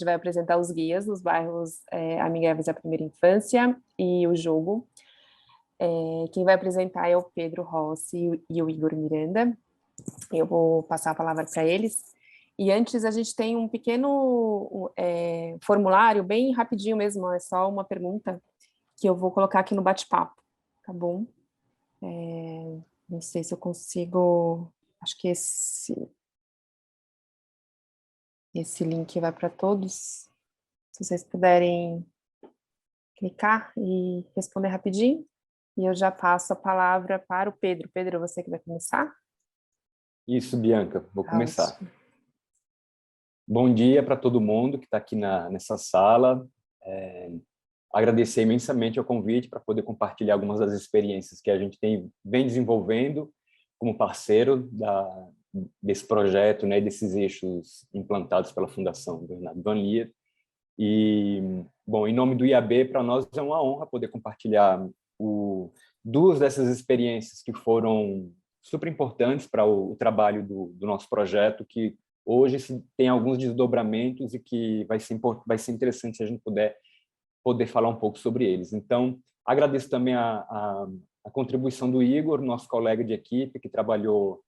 vai apresentar os guias nos bairros amigáveis à primeira infância e o jogo. Quem vai apresentar é o Pedro Rossi e o Igor Miranda. Eu vou passar a palavra para eles. E antes a gente tem um pequeno formulário, bem rapidinho mesmo, é só uma pergunta que eu vou colocar aqui no bate-papo, tá bom? Não sei se eu consigo, acho que esse link vai para todos. Se vocês puderem clicar e responder rapidinho. E eu já passo a palavra para o Pedro. Pedro, você que vai começar? Isso, Bianca, vou começar. Bom dia para todo mundo que está aqui nessa sala. Agradecer imensamente o convite para poder compartilhar algumas das experiências que a gente vem desenvolvendo como parceiro desse projeto, né, desses eixos implantados pela Fundação Bernardo Van Lier. E, bom, em nome do IAB, para nós é uma honra poder compartilhar duas dessas experiências que foram super importantes para o trabalho do nosso projeto, que hoje tem alguns desdobramentos e que vai ser interessante se a gente poder falar um pouco sobre eles. Então, agradeço também a contribuição do Igor, nosso colega de equipe, que trabalhou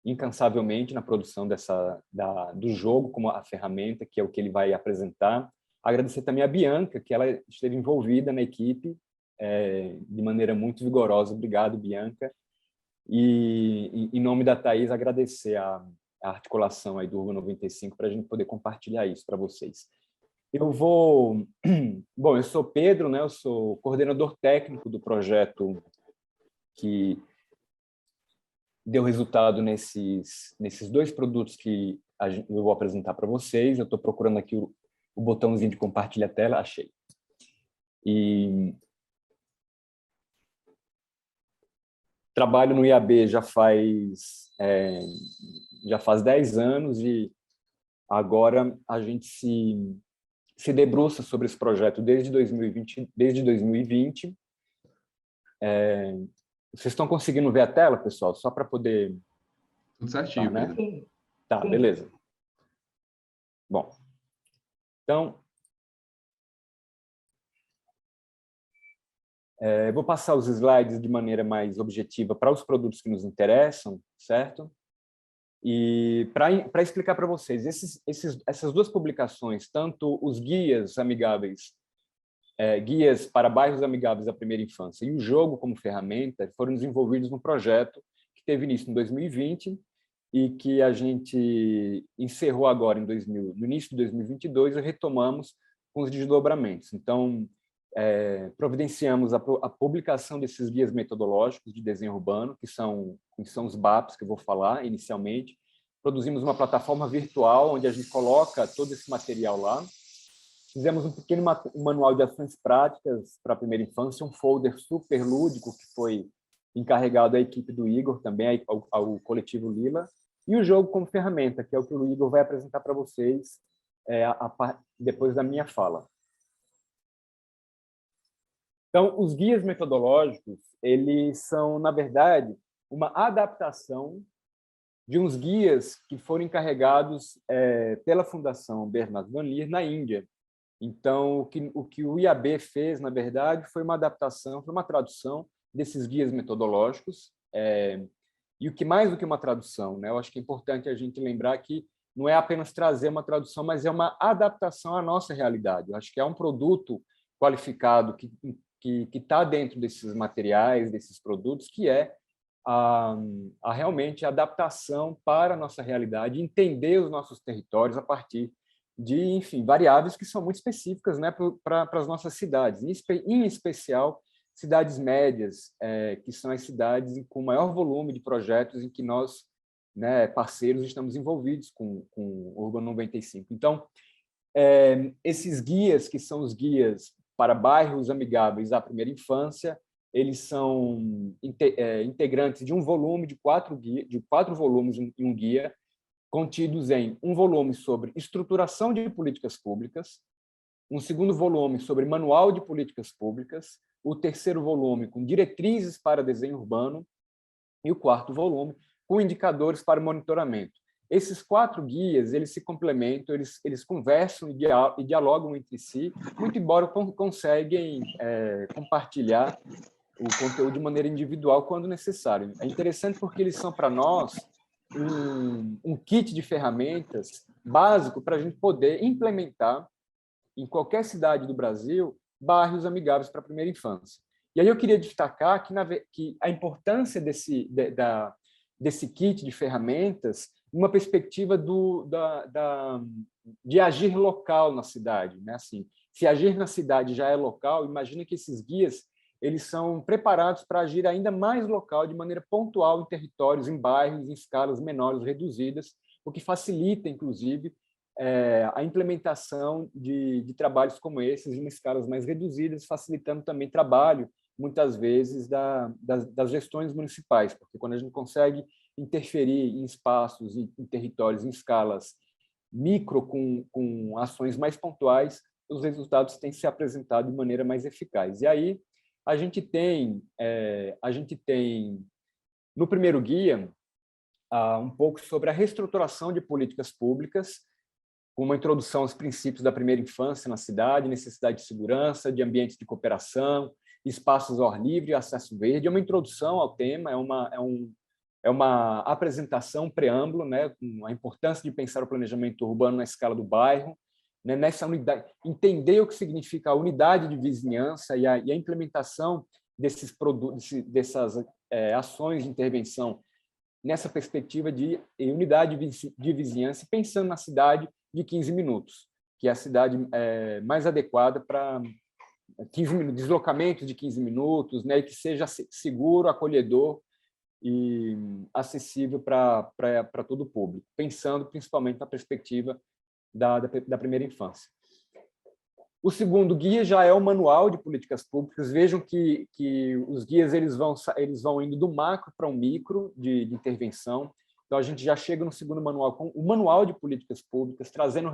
incansavelmente na produção do jogo como a ferramenta, que é o que ele vai apresentar. Agradecer também a Bianca, que ela esteve envolvida na equipe de maneira muito vigorosa. Obrigado, Bianca. E, em nome da Thaís, agradecer a articulação aí do Urban 95 para a gente poder compartilhar isso para vocês. Bom, eu sou Pedro, né? Eu sou coordenador técnico do projeto que deu resultado nesses dois produtos que eu vou apresentar para vocês. Eu estou procurando aqui o botãozinho de compartilhar a tela, achei. E trabalho no IAB já faz 10 anos e agora a gente se debruça sobre esse projeto desde 2020. Vocês estão conseguindo ver a tela, pessoal? Só para poder... Tudo certinho, tá, né? Pedro. Tá, beleza. Bom, então... eu vou passar os slides de maneira mais objetiva para os produtos que nos interessam, certo? E para explicar para vocês, essas duas publicações, tanto os guias amigáveis, guias para bairros amigáveis à primeira infância e o jogo como ferramenta, foram desenvolvidos no projeto que teve início em 2020 e que a gente encerrou agora no início de 2022 e retomamos com os desdobramentos. Então, providenciamos a publicação desses guias metodológicos de desenho urbano, que são os BAPs, que eu vou falar inicialmente. Produzimos uma plataforma virtual, onde a gente coloca todo esse material lá. Fizemos um pequeno manual de ações práticas para a primeira infância, um folder super lúdico, que foi encarregado à equipe do Igor, também ao coletivo Lila, e o jogo como ferramenta, que é o que o Igor vai apresentar para vocês depois da minha fala. Então, os guias metodológicos, eles são, na verdade, uma adaptação de uns guias que foram encarregados pela Fundação Bernardo Van Lier na Índia. Então, o que o IAB fez, na verdade, foi uma adaptação, foi uma tradução desses guias metodológicos, e o que mais do que uma tradução, né? Eu acho que é importante a gente lembrar que não é apenas trazer uma tradução, mas é uma adaptação à nossa realidade. Eu acho que é um produto qualificado que está dentro desses materiais, desses produtos, que é realmente a adaptação para a nossa realidade, entender os nossos territórios a partir de, enfim, variáveis que são muito específicas, né, para as nossas cidades, em especial cidades médias, que são as cidades com maior volume de projetos em que nós, né, parceiros, estamos envolvidos com o Urban 95. Então, esses guias, que são os guias para bairros amigáveis à primeira infância, eles são integrantes de um volume de 4 volumes em um guia, contidos em um volume sobre estruturação de políticas públicas, um segundo volume sobre manual de políticas públicas, o terceiro volume com diretrizes para desenho urbano e o quarto volume com indicadores para monitoramento. esses 4 guias, eles se complementam, eles conversam e dialogam entre si, muito embora conseguem compartilhar o conteúdo de maneira individual quando necessário. É interessante porque eles são, para nós, um kit de ferramentas básico para a gente poder implementar em qualquer cidade do Brasil bairros amigáveis para a primeira infância. E aí eu queria destacar que a importância desse kit de ferramentas numa perspectiva de agir local na cidade, né? Assim, se agir na cidade já é local, imagina que esses guias eles são preparados para agir ainda mais local, de maneira pontual em territórios, em bairros, em escalas menores, reduzidas, o que facilita, inclusive, a implementação de trabalhos como esses em escalas mais reduzidas, facilitando também trabalho, muitas vezes, das gestões municipais, porque quando a gente consegue interferir em espaços, em territórios, em escalas micro, com ações mais pontuais, os resultados têm se apresentado de maneira mais eficaz. E aí, a gente tem no primeiro guia, um pouco sobre a reestruturação de políticas públicas, com uma introdução aos princípios da primeira infância na cidade, necessidade de segurança, de ambientes de cooperação, espaços ao ar livre e acesso verde. É uma introdução ao tema, é uma apresentação, um preâmbulo, né, com a importância de pensar o planejamento urbano na escala do bairro, né, nessa unidade, entender o que significa a unidade de vizinhança e a implementação dessas ações de intervenção nessa perspectiva de unidade de vizinhança, pensando na cidade de 15 minutos, que é a cidade mais adequada para 15 minutos, deslocamento de 15 minutos, né, e que seja seguro, acolhedor e acessível para todo o público, pensando principalmente na perspectiva da primeira infância. O segundo guia já é o manual de políticas públicas. Vejam que os guias eles vão indo do macro para um micro de intervenção. Então, a gente já chega no segundo manual com o manual de políticas públicas, trazendo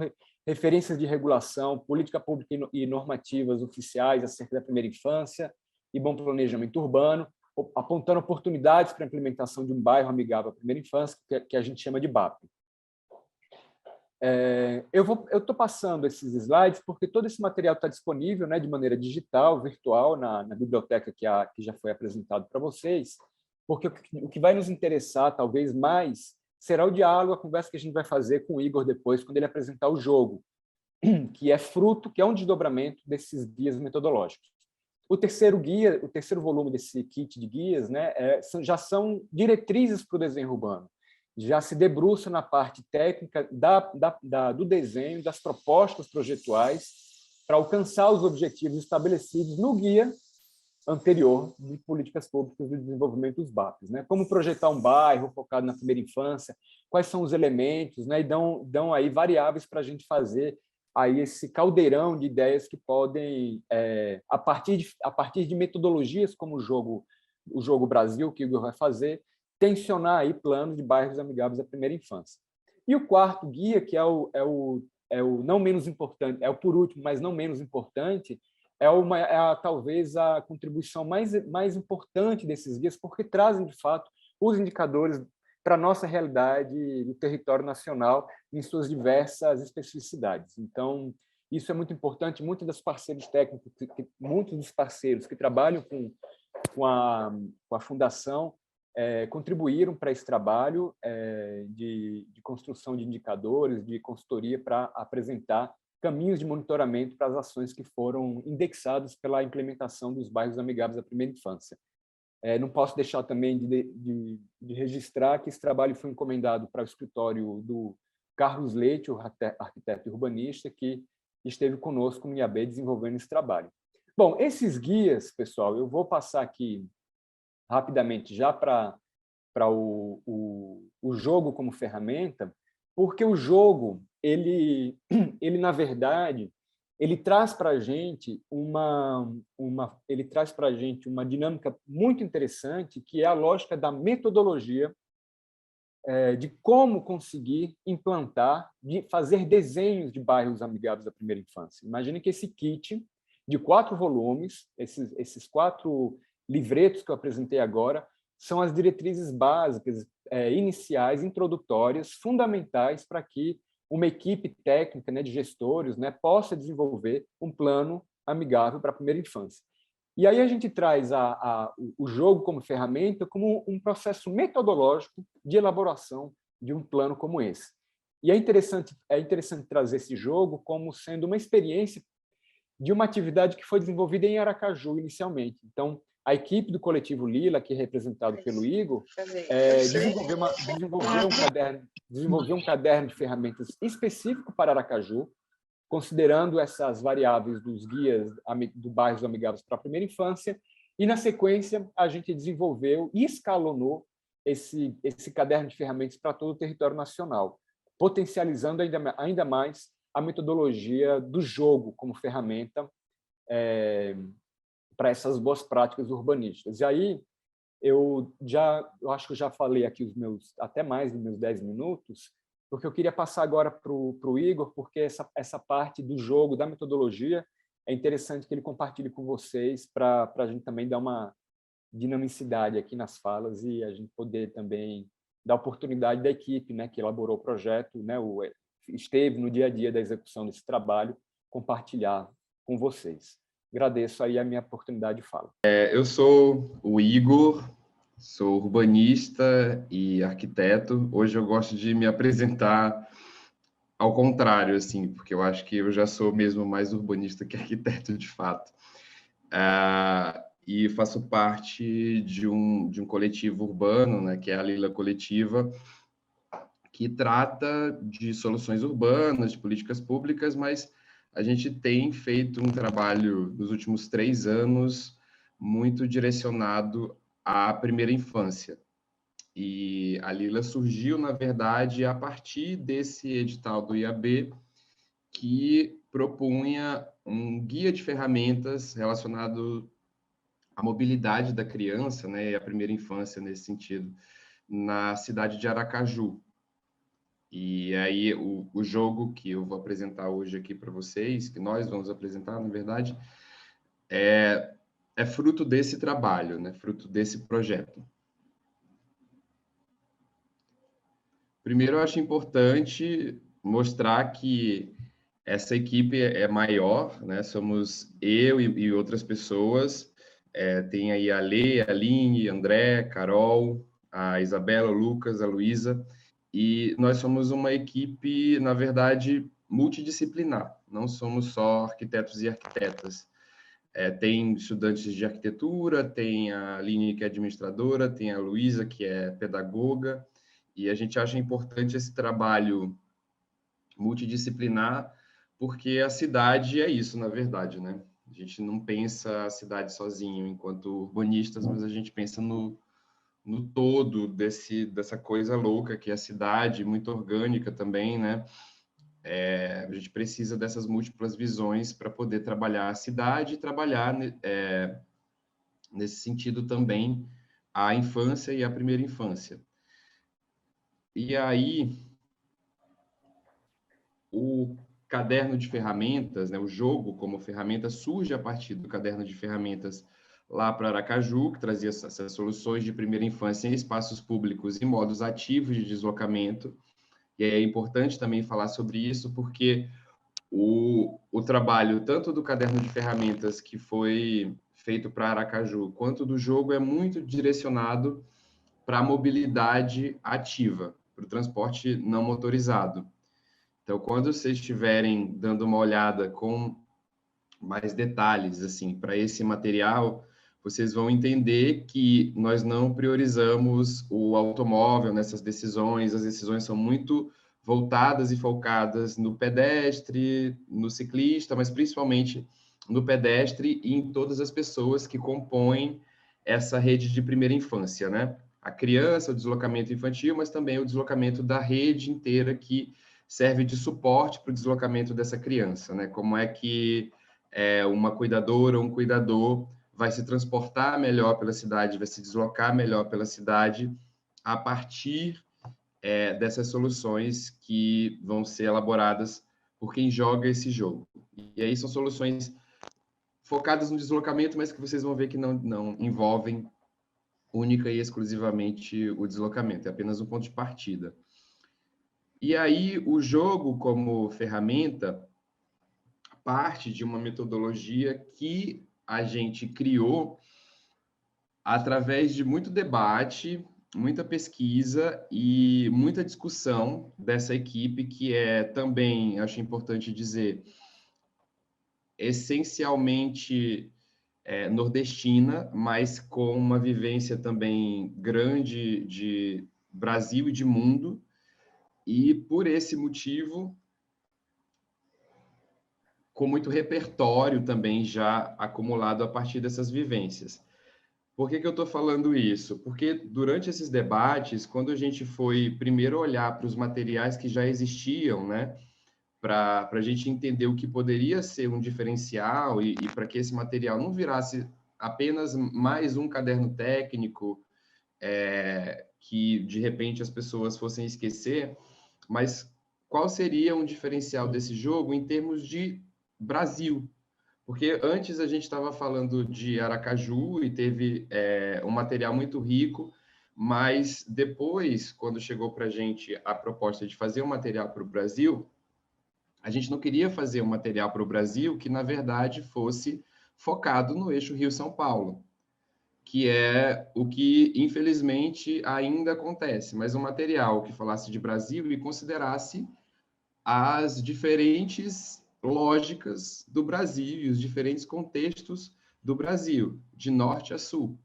referências de regulação, política pública e normativas oficiais acerca da primeira infância e bom planejamento urbano, apontando oportunidades para a implementação de um bairro amigável à primeira infância, que a gente chama de BAP. Eu estou passando esses slides porque todo esse material está disponível, né, de maneira digital, virtual, na biblioteca que já foi apresentado para vocês, porque o que vai nos interessar, talvez mais, será o diálogo, a conversa que a gente vai fazer com o Igor depois, quando ele apresentar o jogo, que é um desdobramento desses guias metodológicos. O terceiro guia, o terceiro volume desse kit de guias, né, já são diretrizes para o desenho urbano. Já se debruça na parte técnica do desenho, das propostas projetuais, para alcançar os objetivos estabelecidos no guia anterior de políticas públicas de desenvolvimento dos BAPs, né? Como projetar um bairro focado na primeira infância, quais são os elementos, né? E dão aí variáveis para a gente fazer aí esse caldeirão de ideias que podem, a partir de metodologias como o jogo Brasil, que o Igor vai fazer, tensionar aí planos de bairros amigáveis à primeira infância. E o quarto guia, que é o não menos importante, é o por último, mas não menos importante, talvez a contribuição mais importante desses guias, porque trazem, de fato, os indicadores para a nossa realidade do território nacional em suas diversas especificidades. Então, isso é muito importante. Muitos dos parceiros técnicos, muitos dos parceiros que trabalham com a Fundação contribuíram para esse trabalho de construção de indicadores, de consultoria para apresentar caminhos de monitoramento para as ações que foram indexadas pela implementação dos bairros amigáveis à primeira infância. Não posso deixar também de registrar que esse trabalho foi encomendado para o escritório do Carlos Leite, o arquiteto urbanista, que esteve conosco no IAB desenvolvendo esse trabalho. Bom, esses guias, pessoal, eu vou passar aqui rapidamente já para o jogo como ferramenta, porque o jogo, ele na verdade, ele traz para a gente uma dinâmica muito interessante, que é a lógica da metodologia, de como conseguir implantar, de fazer desenhos de bairros amigáveis à primeira infância. Imagine que esse kit de 4 volumes, esses 4 livretos que eu apresentei agora, são as diretrizes básicas iniciais, introdutórias, fundamentais para que uma equipe técnica, né, de gestores, né, possa desenvolver um plano amigável para a primeira infância. E aí a gente traz o jogo como ferramenta, como um processo metodológico de elaboração de um plano como esse. E é interessante trazer esse jogo como sendo uma experiência de uma atividade que foi desenvolvida em Aracaju inicialmente. Então, a equipe do Coletivo Lila, que é representado pelo Igor, desenvolveu um caderno de ferramentas específico para Aracaju, considerando essas variáveis dos guias do Bairros Amigáveis para a Primeira Infância, e, na sequência, a gente desenvolveu e escalonou esse caderno de ferramentas para todo o território nacional, potencializando ainda mais a metodologia do jogo como ferramenta para essas boas práticas urbanísticas. E aí, eu acho que eu já falei aqui até mais dos meus 10 minutos, porque eu queria passar agora para o Igor, porque essa parte do jogo, da metodologia, é interessante que ele compartilhe com vocês para a gente também dar uma dinamicidade aqui nas falas e a gente poder também dar oportunidade da equipe, né, que elaborou o projeto, né, esteve no dia a dia da execução desse trabalho, compartilhar com vocês. Agradeço aí a minha oportunidade de fala. Eu sou o Igor, sou urbanista e arquiteto. Hoje eu gosto de me apresentar ao contrário, assim, porque eu acho que eu já sou mesmo mais urbanista que arquiteto, de fato. E faço parte de um coletivo urbano, né, que é a Lila Coletiva, que trata de soluções urbanas, de políticas públicas, mas a gente tem feito um trabalho nos últimos 3 anos muito direcionado à primeira infância. E a Lila surgiu, na verdade, a partir desse edital do IAB, que propunha um guia de ferramentas relacionado à mobilidade da criança, né, e à primeira infância nesse sentido, na cidade de Aracaju. E aí o jogo que eu vou apresentar hoje aqui para vocês, que nós vamos apresentar, na verdade, é fruto desse trabalho, né, fruto desse projeto. Primeiro, eu acho importante mostrar que essa equipe é maior, né? Somos eu e outras pessoas. Tem aí a Lê, a Aline, André, Carol, a Isabela, o Lucas, a Luísa. E nós somos uma equipe, na verdade, multidisciplinar. Não somos só arquitetos e arquitetas. Tem estudantes de arquitetura, tem a Aline, que é administradora, tem a Luísa, que é pedagoga. E a gente acha importante esse trabalho multidisciplinar, porque a cidade é isso, na verdade, né? A gente não pensa a cidade sozinho, enquanto urbanistas, mas a gente pensa no todo dessa coisa louca que é a cidade, muito orgânica também, né? A gente precisa dessas múltiplas visões para poder trabalhar a cidade e trabalhar nesse sentido também a infância e a primeira infância. E aí, o caderno de ferramentas, né, o jogo como ferramenta, surge a partir do caderno de ferramentas lá para Aracaju, que trazia essas soluções de primeira infância em espaços públicos e modos ativos de deslocamento. E é importante também falar sobre isso, porque o trabalho, tanto do caderno de ferramentas que foi feito para Aracaju, quanto do jogo, é muito direcionado para a mobilidade ativa, para o transporte não motorizado. Então, quando vocês estiverem dando uma olhada com mais detalhes assim para esse material, vocês vão entender que nós não priorizamos o automóvel nessas decisões, as decisões são muito voltadas e focadas no pedestre, no ciclista, mas principalmente no pedestre e em todas as pessoas que compõem essa rede de primeira infância, né? A criança, o deslocamento infantil, mas também o deslocamento da rede inteira que serve de suporte para o deslocamento dessa criança, né? Como é que uma cuidadora ou um cuidador vai se transportar melhor pela cidade, vai se deslocar melhor pela cidade a partir dessas soluções que vão ser elaboradas por quem joga esse jogo. E aí são soluções focadas no deslocamento, mas que vocês vão ver que não envolvem única e exclusivamente o deslocamento, é apenas um ponto de partida. E aí, o jogo como ferramenta parte de uma metodologia que a gente criou através de muito debate, muita pesquisa e muita discussão dessa equipe, que é também, acho importante dizer, essencialmente nordestina, mas com uma vivência também grande de Brasil e de mundo, e por esse motivo, com muito repertório também já acumulado a partir dessas vivências. Por que eu estou falando isso? Porque durante esses debates, quando a gente foi primeiro olhar para os materiais que já existiam, né, para a gente entender o que poderia ser um diferencial e para que esse material não virasse apenas mais um caderno técnico que, de repente, as pessoas fossem esquecer, mas qual seria um diferencial desse jogo em termos de Brasil? Porque antes a gente estava falando de Aracaju e teve um material muito rico, mas depois, quando chegou para a gente a proposta de fazer um material para o Brasil, a gente não queria fazer um material para o Brasil que, na verdade, fosse focado no eixo Rio-São Paulo, que é o que, infelizmente, ainda acontece, mas um material que falasse de Brasil e considerasse as diferentes lógicas do Brasil e os diferentes contextos do Brasil, de norte a sul.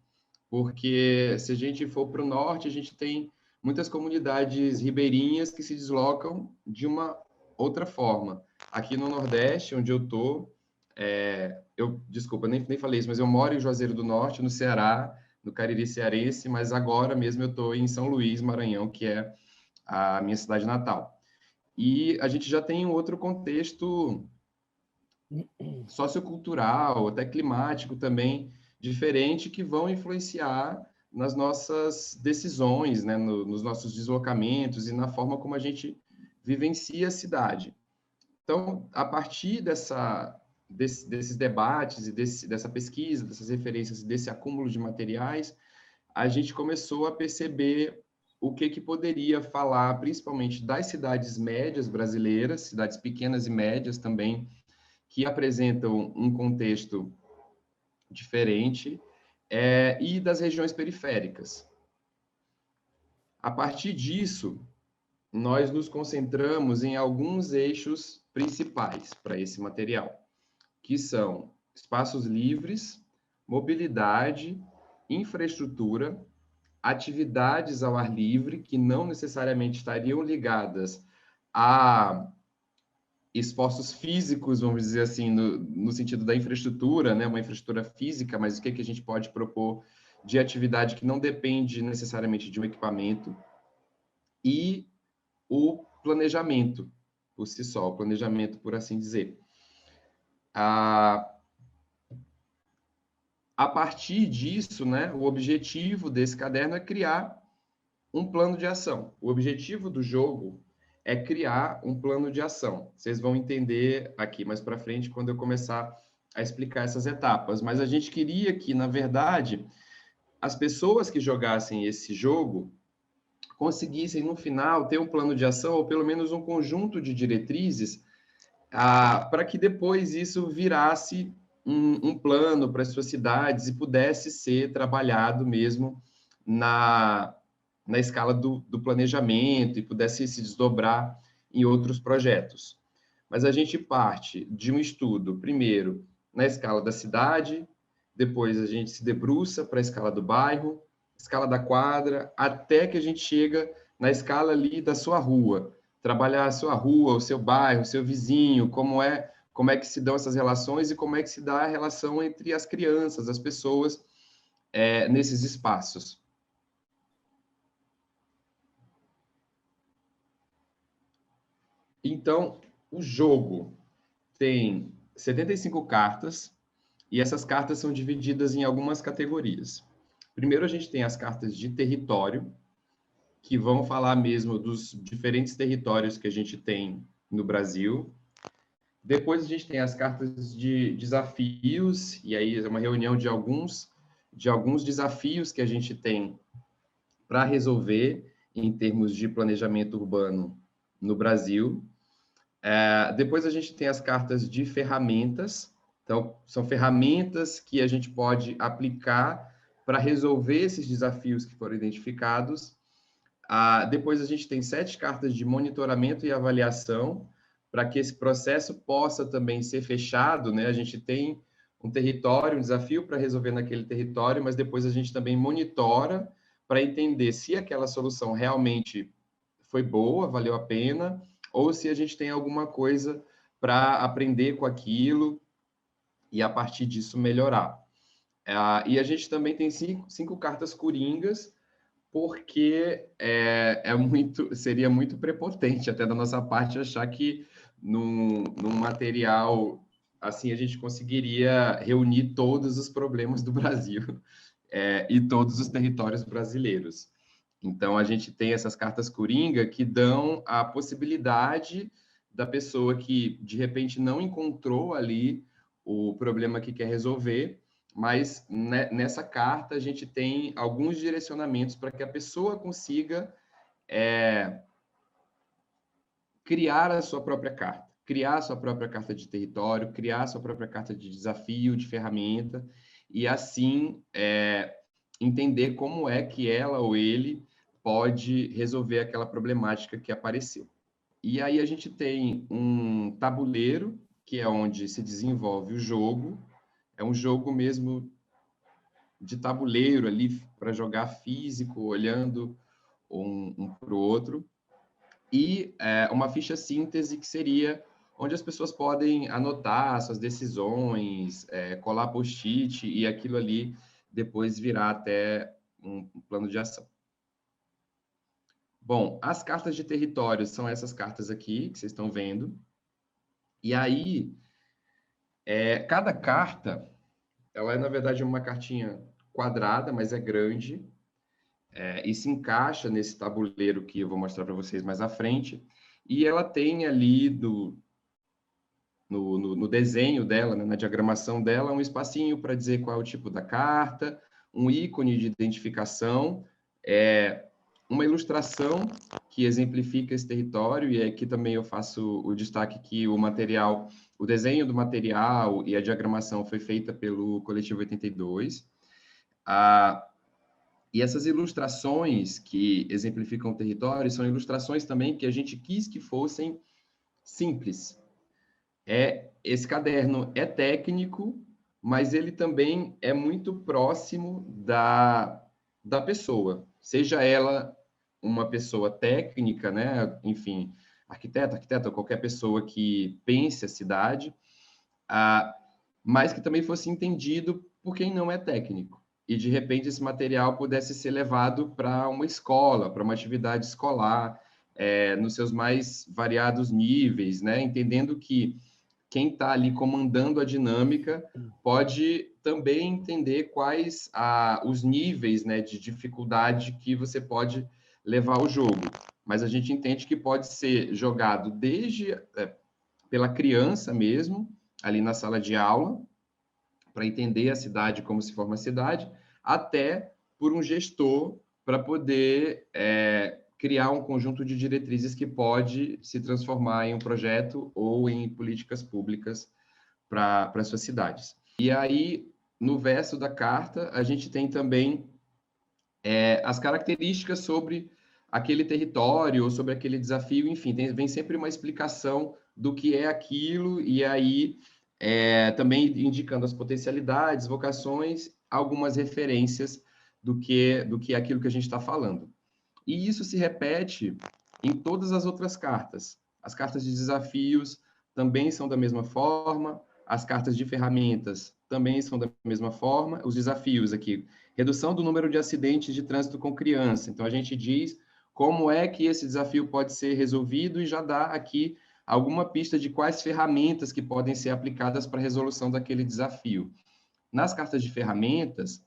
Porque se a gente for para o norte, a gente tem muitas comunidades ribeirinhas que se deslocam de uma outra forma. Aqui no Nordeste, onde eu estou, desculpa, nem falei isso, mas eu moro em Juazeiro do Norte, no Ceará, no Cariri cearense, mas agora mesmo eu estou em São Luís, Maranhão, que é a minha cidade natal. E a gente já tem um outro contexto sociocultural, até climático também, diferente, que vão influenciar nas nossas decisões, né, nos nossos deslocamentos e na forma como a gente vivencia a cidade. Então, a partir desses debates e dessa pesquisa, dessas referências, desse acúmulo de materiais, a gente começou a perceber o que poderia falar, principalmente das cidades médias brasileiras, cidades pequenas e médias também, que apresentam um contexto diferente, e das regiões periféricas. A partir disso, nós nos concentramos em alguns eixos principais para esse material, que são espaços livres, mobilidade, infraestrutura, atividades ao ar livre, que não necessariamente estariam ligadas a esforços físicos, vamos dizer assim, no sentido da infraestrutura, né? Uma infraestrutura física, mas o que a gente pode propor de atividade que não depende necessariamente de um equipamento, e o planejamento por si só, o planejamento, por assim dizer. A partir disso, né, o objetivo desse caderno é criar um plano de ação. O objetivo do jogo é criar um plano de ação. Vocês vão entender aqui mais para frente quando eu começar a explicar essas etapas. Mas a gente queria que, na verdade, as pessoas que jogassem esse jogo conseguissem, no final, ter um plano de ação ou pelo menos um conjunto de diretrizes para que depois isso virasse um plano para as suas cidades e pudesse ser trabalhado mesmo na escala do planejamento e pudesse se desdobrar em outros projetos. Mas a gente parte de um estudo, primeiro, na escala da cidade, depois a gente se debruça para a escala do bairro, escala da quadra, até que a gente chega na escala ali da sua rua. Trabalhar a sua rua, o seu bairro, o seu vizinho, como é que se dão essas relações e como é que se dá a relação entre as crianças, as pessoas, nesses espaços. Então, o jogo tem 75 cartas e essas cartas são divididas em algumas categorias. Primeiro, a gente tem as cartas de território, que vão falar mesmo dos diferentes territórios que a gente tem no Brasil. Depois, a gente tem as cartas de desafios, e aí é uma reunião de alguns de alguns desafios que a gente tem para resolver em termos de planejamento urbano no Brasil. Depois a gente tem as cartas de ferramentas. Então, são ferramentas que a gente pode aplicar para resolver esses desafios que foram identificados. Depois a gente tem 7 cartas de monitoramento e avaliação, para que esse processo possa também ser fechado, né? A gente tem um território, um desafio para resolver naquele território, mas depois a gente também monitora para entender se aquela solução realmente foi boa, valeu a pena, ou se a gente tem alguma coisa para aprender com aquilo e, a partir disso, melhorar. E a gente também tem 5 cartas coringas, porque seria muito prepotente até da nossa parte achar que num material assim a gente conseguiria reunir todos os problemas do Brasil e todos os territórios brasileiros. Então, a gente tem essas cartas coringa que dão a possibilidade da pessoa que, de repente, não encontrou ali o problema que quer resolver, mas nessa carta a gente tem alguns direcionamentos para que a pessoa consiga criar a sua própria carta, criar a sua própria carta de território, criar a sua própria carta de desafio, de ferramenta, e assim entender como é que ela ou ele pode resolver aquela problemática que apareceu. E aí a gente tem um tabuleiro, que é onde se desenvolve o jogo. É um jogo mesmo de tabuleiro ali, para jogar físico, olhando um para o outro. E uma ficha síntese, que seria onde as pessoas podem anotar suas decisões, colar post-it, e aquilo ali depois virar até um plano de ação. Bom, as cartas de território são essas cartas aqui, que vocês estão vendo. E aí, cada carta, ela é, na verdade, uma cartinha quadrada, mas é grande, e se encaixa nesse tabuleiro que eu vou mostrar para vocês mais à frente. E ela tem ali no desenho dela, né, na diagramação dela, um espacinho para dizer qual é o tipo da carta, um ícone de identificação, uma ilustração que exemplifica esse território, e aqui também eu faço o destaque que o desenho do material e a diagramação foi feita pelo Coletivo 82. E essas ilustrações que exemplificam o território são ilustrações também que a gente quis que fossem simples. Esse caderno é técnico, mas ele também é muito próximo da pessoa, seja ela uma pessoa técnica, né? Enfim, arquiteta, qualquer pessoa que pense a cidade, mas que também fosse entendido por quem não é técnico. E, de repente, esse material pudesse ser levado para uma escola, para uma atividade escolar, nos seus mais variados níveis, né? Entendendo que quem está ali comandando a dinâmica pode também entender quais os níveis, né, de dificuldade que você pode levar o jogo. Mas a gente entende que pode ser jogado desde pela criança mesmo, ali na sala de aula, para entender a cidade, como se forma a cidade, até por um gestor para poder criar um conjunto de diretrizes que pode se transformar em um projeto ou em políticas públicas para suas cidades. E aí, no verso da carta, a gente tem também as características sobre aquele território ou sobre aquele desafio, enfim, vem sempre uma explicação do que é aquilo, e aí também indicando as potencialidades, vocações, algumas referências do que é aquilo que a gente está falando. E isso se repete em todas as outras cartas. As cartas de desafios também são da mesma forma, as cartas de ferramentas também são da mesma forma. Os desafios aqui, redução do número de acidentes de trânsito com criança. Então, a gente diz como é que esse desafio pode ser resolvido e já dá aqui alguma pista de quais ferramentas que podem ser aplicadas para a resolução daquele desafio. Nas cartas de ferramentas,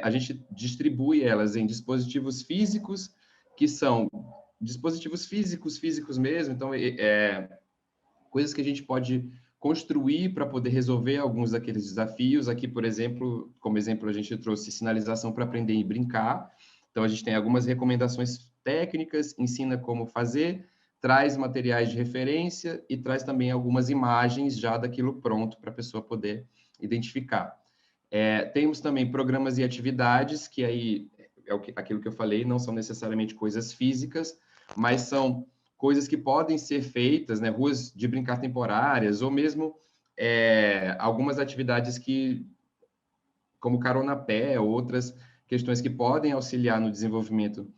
a gente distribui elas em dispositivos físicos, que são dispositivos físicos mesmo, então, coisas que a gente pode construir para poder resolver alguns daqueles desafios. Aqui, por exemplo, como exemplo, a gente trouxe sinalização para aprender e brincar. Então, a gente tem algumas recomendações técnicas, ensina como fazer, traz materiais de referência e traz também algumas imagens já daquilo pronto para a pessoa poder identificar. Temos também programas e atividades, que aí aquilo que eu falei, não são necessariamente coisas físicas, mas são coisas que podem ser feitas, né, ruas de brincar temporárias, ou mesmo algumas atividades como carona a pé, outras questões que podem auxiliar no desenvolvimento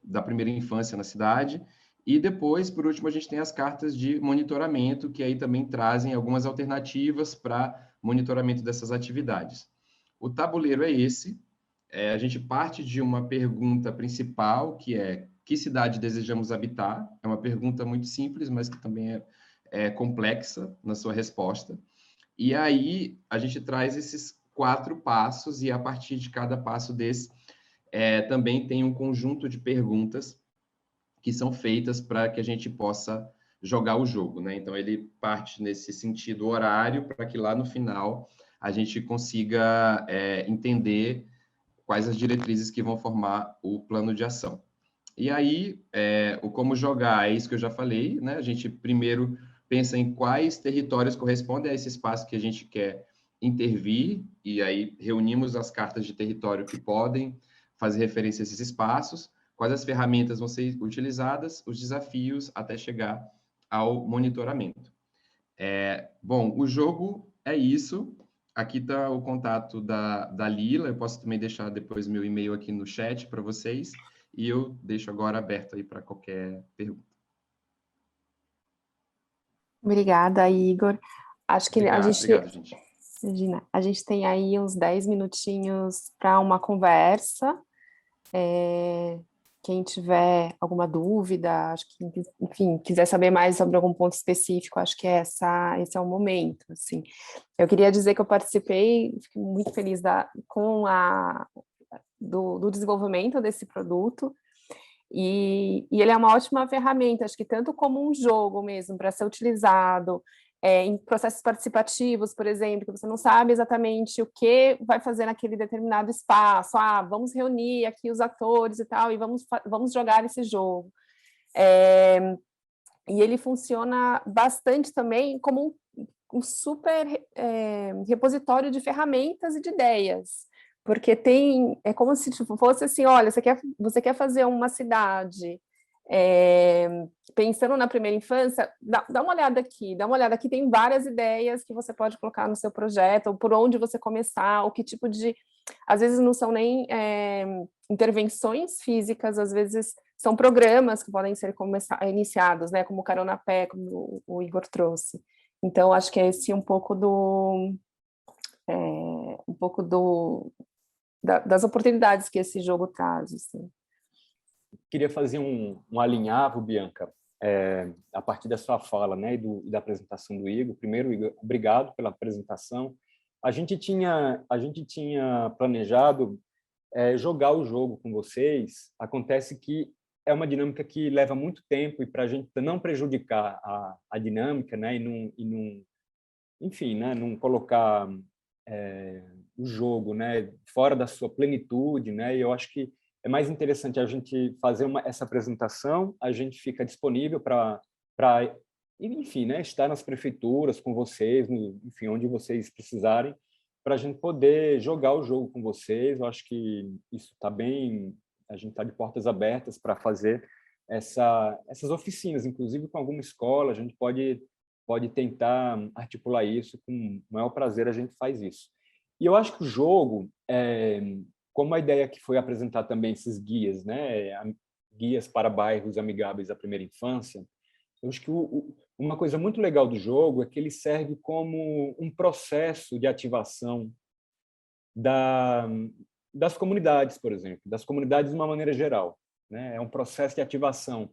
da primeira infância na cidade. E depois, por último, a gente tem as cartas de monitoramento, que aí também trazem algumas alternativas para monitoramento dessas atividades. O tabuleiro é esse. A gente parte de uma pergunta principal, que é: que cidade desejamos habitar? É uma pergunta muito simples, mas que também é complexa na sua resposta. E aí a gente traz esses 4 passos, e a partir de cada passo desse, também tem um conjunto de perguntas que são feitas para que a gente possa jogar o jogo, né? Então, ele parte nesse sentido horário, para que lá no final a gente consiga entender quais as diretrizes que vão formar o plano de ação. E aí, o como jogar, é isso que eu já falei, né? A gente primeiro pensa em quais territórios correspondem a esse espaço que a gente quer intervir, e aí reunimos as cartas de território que podem fazer referência a esses espaços, quais as ferramentas vão ser utilizadas, os desafios até chegar ao monitoramento. Bom, o jogo é isso. Aqui está o contato da Lila, eu posso também deixar depois meu e-mail aqui no chat para vocês, e eu deixo agora aberto aí para qualquer pergunta. Obrigada, Igor. Acho que Obrigado, gente. Imagina, a gente tem aí uns 10 minutinhos para uma conversa. Quem tiver alguma dúvida, acho que, enfim, quiser saber mais sobre algum ponto específico, acho que esse é o momento, assim. Eu queria dizer que eu participei, fiquei muito feliz do desenvolvimento desse produto, e ele é uma ótima ferramenta, acho que tanto como um jogo mesmo, para ser utilizado em processos participativos, por exemplo, que você não sabe exatamente o que vai fazer naquele determinado espaço. Vamos reunir aqui os atores e tal, e vamos jogar esse jogo. E ele funciona bastante também como um super repositório de ferramentas e de ideias, porque é como se fosse assim, olha, você quer fazer uma cidade pensando na primeira infância, dá uma olhada aqui, tem várias ideias que você pode colocar no seu projeto, ou por onde você começar, ou que tipo de... Às vezes não são nem intervenções físicas, às vezes são programas que podem ser iniciados, né, como Carona a Pé, como o Igor trouxe. Então, acho que é esse um pouco das oportunidades que esse jogo traz, assim. Queria fazer um alinhavo, Bianca, a partir da sua fala, né, e da apresentação do Igor. Primeiro, Igor, obrigado pela apresentação. A gente tinha planejado jogar o jogo com vocês. Acontece que é uma dinâmica que leva muito tempo, e para a gente não prejudicar a dinâmica, né, enfim, né, não colocar o jogo, né, fora da sua plenitude, né, e eu acho que é mais interessante a gente fazer essa apresentação, a gente fica disponível para enfim, né, estar nas prefeituras com vocês, enfim, onde vocês precisarem, para a gente poder jogar o jogo com vocês. Eu acho que isso está bem, a gente está de portas abertas para fazer essas oficinas, inclusive com alguma escola, a gente pode tentar articular isso, com o maior prazer a gente faz isso. E eu acho que o jogo, como a ideia que foi apresentar também esses guias, né, guias para bairros amigáveis à primeira infância, eu acho que uma coisa muito legal do jogo é que ele serve como um processo de ativação das comunidades, por exemplo, das comunidades de uma maneira geral, né? É um processo de ativação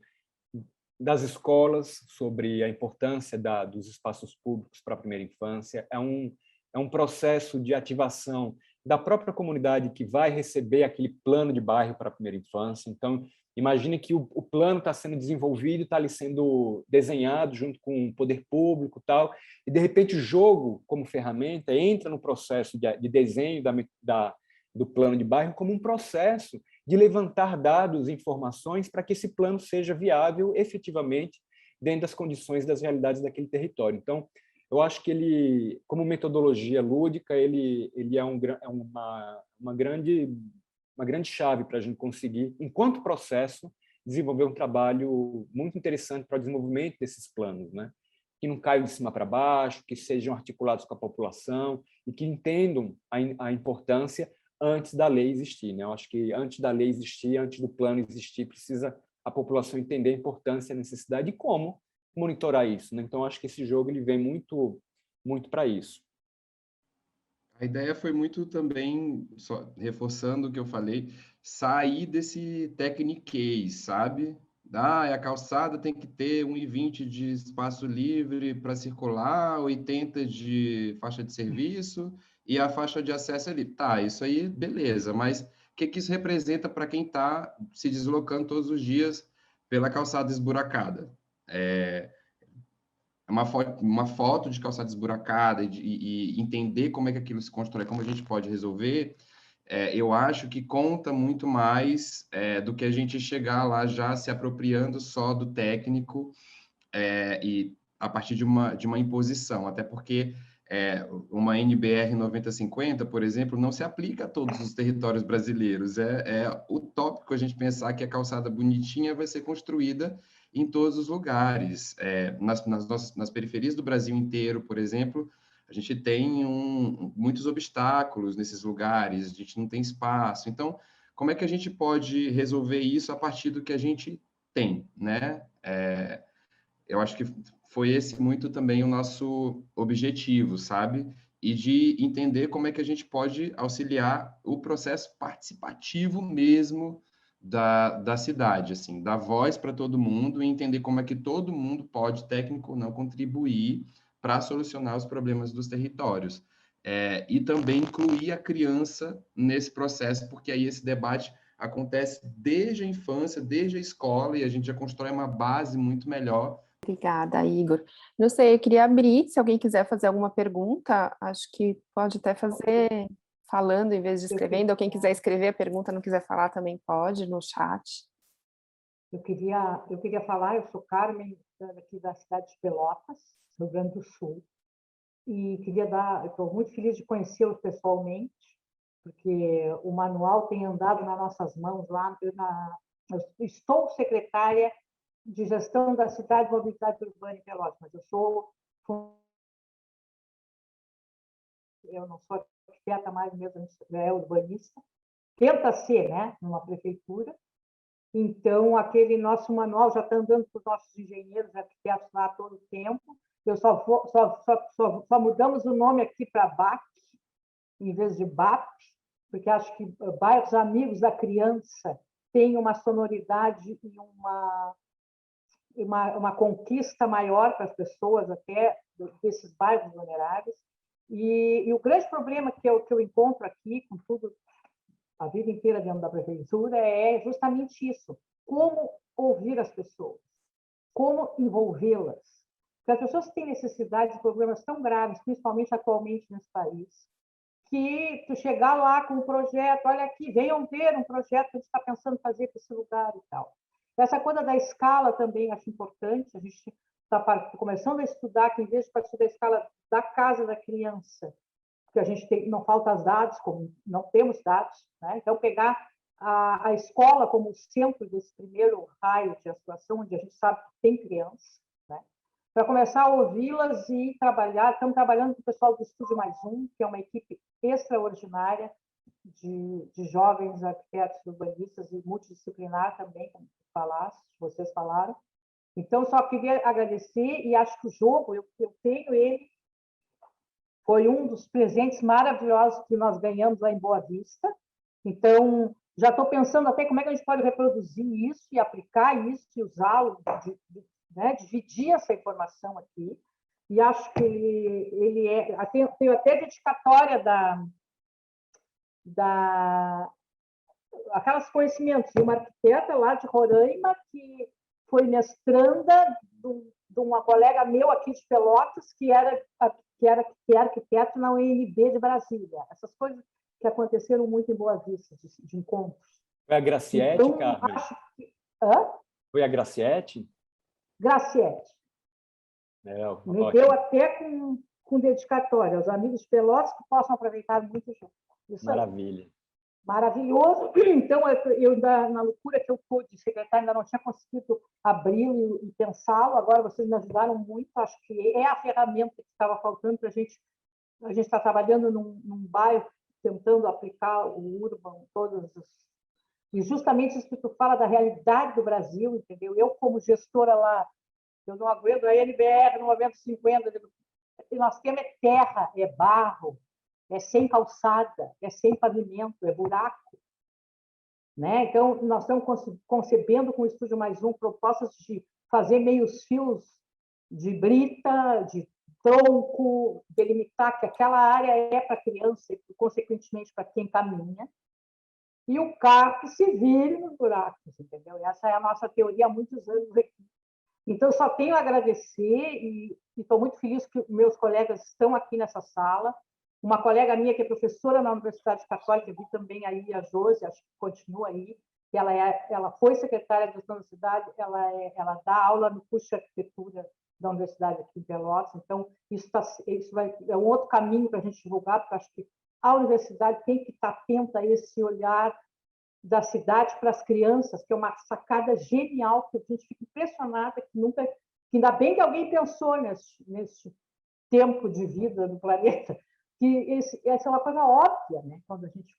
das escolas sobre a importância dos espaços públicos para a primeira infância, é um processo de ativação da própria comunidade que vai receber aquele plano de bairro para a primeira infância. Então, Imagine que o plano está sendo desenvolvido, está ali sendo desenhado junto com o poder público e tal, e de repente o jogo, como ferramenta, entra no processo de desenho do plano de bairro como um processo de levantar dados e informações para que esse plano seja viável efetivamente dentro das condições das realidades daquele território. Então, eu acho que ele, como metodologia lúdica, ele é uma grande chave para a gente conseguir, enquanto processo, desenvolver um trabalho muito interessante para o desenvolvimento desses planos, né? Que não caiam de cima para baixo, que sejam articulados com a população e que entendam a importância antes da lei existir, né? Eu acho que antes da lei existir, antes do plano existir, precisa a população entender a importância, a necessidade e como monitorar isso, né? Então, acho que esse jogo ele vem muito para isso. A ideia foi muito também, só reforçando o que eu falei, sair desse techniquez, sabe? A calçada tem que ter 1,20 de espaço livre para circular, 80 de faixa de serviço e a faixa de acesso ali. Tá, isso aí, beleza, mas o que isso representa para quem está se deslocando todos os dias pela calçada esburacada? Uma foto de calçada esburacada e entender como é que aquilo se constrói, como a gente pode resolver, eu acho que conta muito mais do que a gente chegar lá já se apropriando só do técnico e a partir de uma imposição, até porque uma NBR 9050, por exemplo, não se aplica a todos os territórios brasileiros. É utópico a gente pensar que a calçada bonitinha vai ser construída em todos os lugares. Nas periferias do Brasil inteiro, por exemplo, a gente tem muitos obstáculos nesses lugares, a gente não tem espaço. Então, como é que a gente pode resolver isso a partir do que a gente tem, né? Eu acho que foi esse muito também o nosso objetivo, sabe? E de entender como é que a gente pode auxiliar o processo participativo mesmo da cidade, assim, dar voz para todo mundo e entender como é que todo mundo pode, técnico ou não, contribuir para solucionar os problemas dos territórios. E também incluir a criança nesse processo, porque aí esse debate acontece desde a infância, desde a escola, e a gente já constrói uma base muito melhor. Obrigada, Igor. Não sei, eu queria abrir, se alguém quiser fazer alguma pergunta, acho que pode até fazer falando em vez de escrevendo, ou quem quiser escrever a pergunta, não quiser falar também pode, no chat. Eu queria falar, eu sou Carmen, aqui da cidade de Pelotas, Rio Grande do Sul, e estou muito feliz de conhecê-los pessoalmente, porque o manual tem andado nas nossas mãos lá. Eu estou secretária de gestão da cidade de mobilidade urbana em Pelotas, mas eu não sou arquiteta mais mesmo, urbanista. Tenta ser, né, numa prefeitura. Então, aquele nosso manual já está andando para os nossos engenheiros e arquitetos lá todo o tempo. Eu só mudamos o nome aqui para BAC, em vez de BAP, porque acho que bairros amigos da criança têm uma sonoridade e uma conquista maior para as pessoas até desses bairros vulneráveis. E o grande problema que eu encontro aqui, com tudo, a vida inteira dentro da prefeitura, é justamente isso. Como ouvir as pessoas, como envolvê-las. Porque as pessoas têm necessidade de problemas tão graves, principalmente atualmente nesse país, que tu chegar lá com um projeto, olha aqui, venham ver um projeto que a gente está pensando em fazer para esse lugar e tal. Essa coisa da escala também acho importante, a gente está começando a estudar que, em vez de partir da escala da casa da criança, porque a gente não falta os dados, como não temos dados, né? Então, pegar a escola como centro desse primeiro raio de atuação, onde a gente sabe que tem criança, né? Para começar a ouvi-las e trabalhar. Estamos trabalhando com o pessoal do Estúdio Mais Um, que é uma equipe extraordinária de jovens arquitetos urbanistas e multidisciplinar também, como vocês falaram. Então, só queria agradecer e acho que o jogo, eu tenho ele, foi um dos presentes maravilhosos que nós ganhamos lá em Boa Vista. Então, já estou pensando até como é que a gente pode reproduzir isso e aplicar isso e usá-lo, né, dividir essa informação aqui. E acho que ele tem até dedicatória aqueles conhecimentos de uma arquiteta lá de Roraima que foi mestranda de uma colega meu aqui de Pelotas que era arquiteto na UNB de Brasília. Essas coisas que aconteceram muito em Boa Vista, de encontros. Foi a Graciete, então, Carmen? Acho que... Hã? Foi a Graciete? Graciete. Me ótimo. deu até com dedicatória. Os amigos de Pelotas que possam aproveitar muito junto. Isso Maravilha. Aí. Maravilhoso. Então, eu na loucura que eu estou de secretária, ainda não tinha conseguido abri-lo e pensá-lo. Agora vocês me ajudaram muito. Acho que é a ferramenta que estava faltando para a gente. A gente está trabalhando num bairro, tentando aplicar o Urban, todos os... E justamente isso que tu fala da realidade do Brasil, entendeu? Eu, como gestora lá, eu não aguento a NBR no 950, nós temos terra, é barro, é sem calçada, é sem pavimento, é buraco. Né? Então, nós estamos concebendo com o Estúdio Mais Um propostas de fazer meios fios de brita, de tronco, delimitar que aquela área é para criança e, consequentemente, para quem caminha, e o carro que se vire nos buracos, entendeu? Essa é a nossa teoria há muitos anos aqui. Então, só tenho a agradecer e estou muito feliz que meus colegas estão aqui nessa sala. Uma colega minha que é professora na Universidade Católica, vi também aí a Josi, acho que continua aí, ela foi secretária de gestão da cidade, ela dá aula no curso de arquitetura da Universidade aqui em Pelotas, então isso é um outro caminho para a gente divulgar, porque acho que a universidade tem que estar atenta a esse olhar da cidade para as crianças, que é uma sacada genial, que a gente fica impressionada, que ainda bem que alguém pensou nesse tempo de vida do planeta, que essa é uma coisa óbvia, né? Quando a gente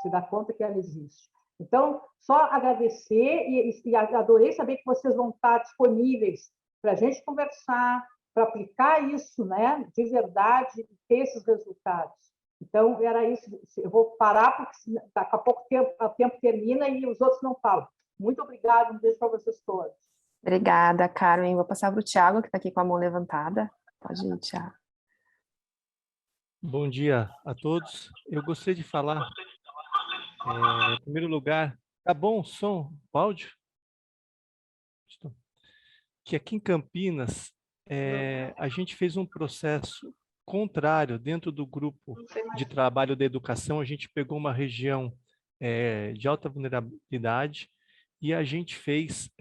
se dá conta que ela existe. Então, só agradecer e adorei saber que vocês vão estar disponíveis para a gente conversar, para aplicar isso, né, de verdade, e ter esses resultados. Então, era isso. Eu vou parar, porque daqui a pouco o tempo termina e os outros não falam. Muito obrigada, um beijo para vocês todos. Obrigada, Carmen. Vou passar para o Thiago, que está aqui com a mão levantada. Pode ir, Thiago. Bom dia a todos. Eu gostaria de falar, em primeiro lugar, tá bom o som, o áudio? Que aqui em Campinas, a gente fez um processo contrário dentro do grupo de trabalho da educação. A gente pegou uma região de alta vulnerabilidade e a gente fez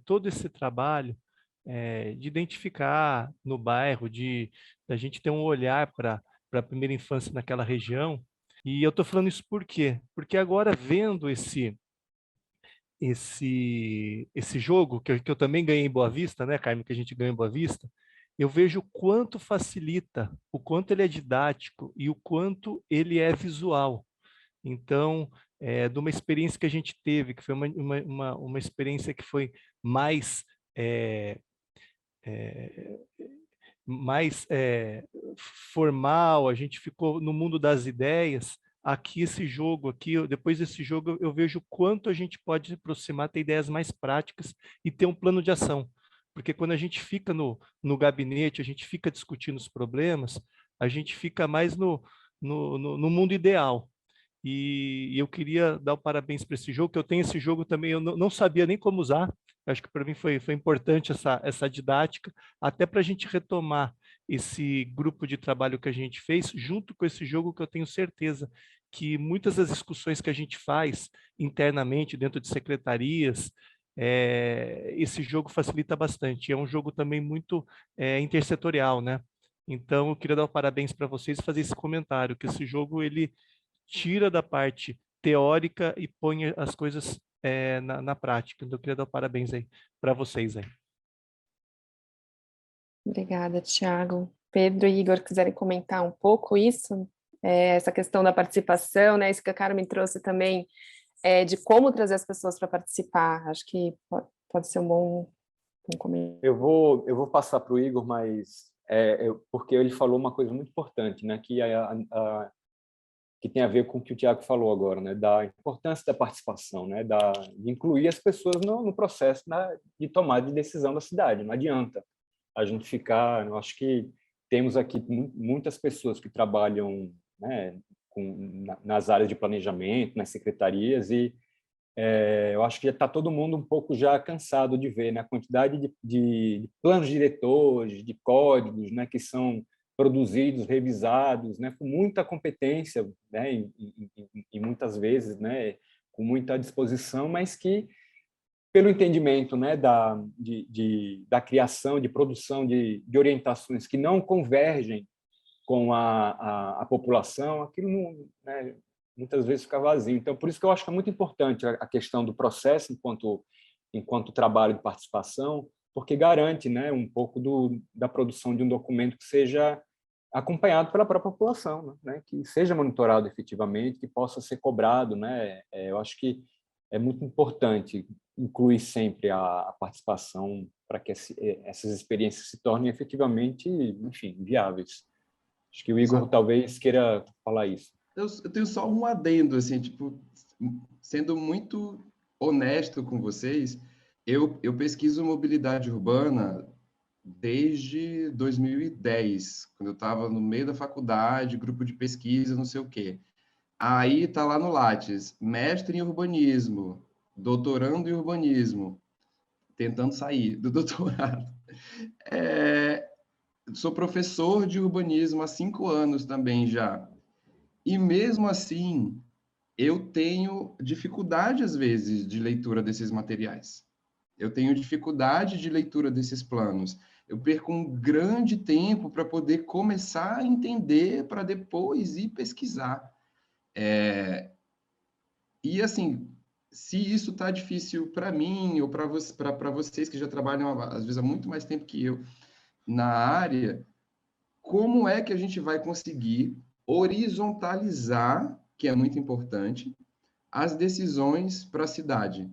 todo esse trabalho de identificar no bairro, da gente ter um olhar para a primeira infância naquela região. E eu estou falando isso por quê? Porque agora, vendo esse jogo, que eu também ganhei em Boa Vista, né, Carmen, que a gente ganhou em Boa Vista, eu vejo o quanto facilita, o quanto ele é didático e o quanto ele é visual. Então, de uma experiência que a gente teve, que foi uma experiência que foi mais formal, a gente ficou no mundo das ideias. Aqui, depois desse jogo, eu vejo o quanto a gente pode se aproximar, ter ideias mais práticas e ter um plano de ação. Porque quando a gente fica no gabinete, a gente fica discutindo os problemas, a gente fica mais no mundo ideal. E eu queria dar o parabéns para esse jogo, que eu tenho esse jogo também, eu não sabia nem como usar. Acho que para mim foi importante essa didática, até para a gente retomar esse grupo de trabalho que a gente fez, junto com esse jogo, que eu tenho certeza que muitas das discussões que a gente faz internamente, dentro de secretarias, esse jogo facilita bastante. É um jogo também muito intersetorial, né? Então, eu queria dar o parabéns para vocês e fazer esse comentário, que esse jogo, ele tira da parte teórica e põe as coisas na prática. Então, eu queria dar parabéns aí para vocês aí. Obrigada, Thiago. Pedro e Igor, quiserem comentar um pouco isso? Essa questão da participação, né? Isso que a Carmen trouxe também, de como trazer as pessoas para participar. Acho que pode ser um bom comentário. Eu vou passar para o Igor, mas porque ele falou uma coisa muito importante, né? Que tem a ver com o que o Thiago falou agora, né? Da importância da participação, né? De incluir as pessoas no processo de tomada de decisão da cidade. Não adianta a gente ficar... Eu acho que temos aqui muitas pessoas que trabalham, né, nas áreas de planejamento, nas secretarias, e eu acho que está todo mundo um pouco já cansado de ver, né, a quantidade de planos diretores, de códigos, né, que são produzidos, revisados, né, com muita competência, né, e muitas vezes, né, com muita disposição, mas que, pelo entendimento, né, da criação, de produção de orientações que não convergem com a população, aquilo não, né, muitas vezes fica vazio. Então, por isso que eu acho que é muito importante a questão do processo enquanto trabalho de participação, porque garante, né, um pouco da produção de um documento que seja acompanhado pela própria população, né, que seja monitorado efetivamente, que possa ser cobrado, né. Eu acho que é muito importante incluir sempre a participação para que essas experiências se tornem efetivamente, enfim, viáveis. Acho que o Igor talvez queira falar isso. Eu tenho só um adendo, assim, tipo, sendo muito honesto com vocês, eu pesquiso mobilidade urbana desde 2010, quando eu estava no meio da faculdade, grupo de pesquisa, não sei o quê. Aí tá lá no Lattes, mestre em urbanismo, doutorando em urbanismo, tentando sair do doutorado. Sou professor de urbanismo há 5 anos também já. E mesmo assim, eu tenho dificuldade, às vezes, de leitura desses materiais. Eu tenho dificuldade de leitura desses planos. Eu perco um grande tempo para poder começar a entender, para depois ir pesquisar. E, assim, se isso está difícil para mim ou para vocês que já trabalham, às vezes, há muito mais tempo que eu na área, como é que a gente vai conseguir horizontalizar, que é muito importante, as decisões para a cidade?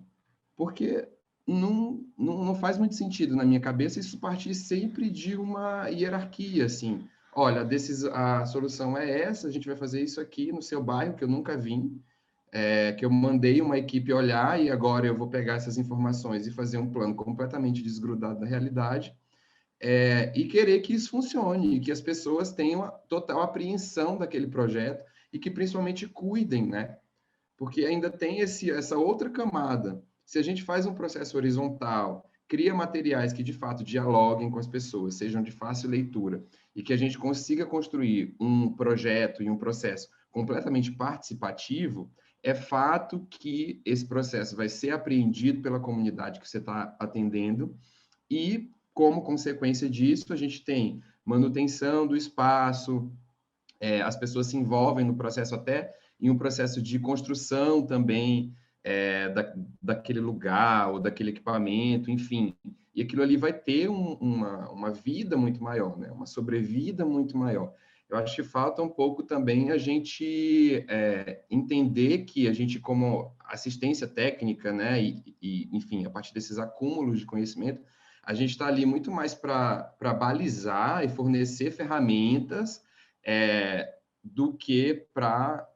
Porque não faz muito sentido na minha cabeça isso partir sempre de uma hierarquia, assim. Olha, a solução é essa, a gente vai fazer isso aqui no seu bairro, que eu nunca vim, que eu mandei uma equipe olhar e agora eu vou pegar essas informações e fazer um plano completamente desgrudado da realidade, e querer que isso funcione, e que as pessoas tenham a total apreensão daquele projeto e que principalmente cuidem, né? Porque ainda tem essa outra camada. Se a gente faz um processo horizontal, cria materiais que de fato dialoguem com as pessoas, sejam de fácil leitura, e que a gente consiga construir um projeto e um processo completamente participativo, é fato que esse processo vai ser apreendido pela comunidade que você está atendendo, e, como consequência disso, a gente tem manutenção do espaço, as pessoas se envolvem no processo até em um processo de construção também daquele lugar ou daquele equipamento, enfim. E aquilo ali vai ter uma vida muito maior, né? Uma sobrevida muito maior. Eu acho que falta um pouco também a gente entender que a gente, como assistência técnica, né? Enfim, a partir desses acúmulos de conhecimento, a gente está ali muito mais para balizar e fornecer ferramentas do que para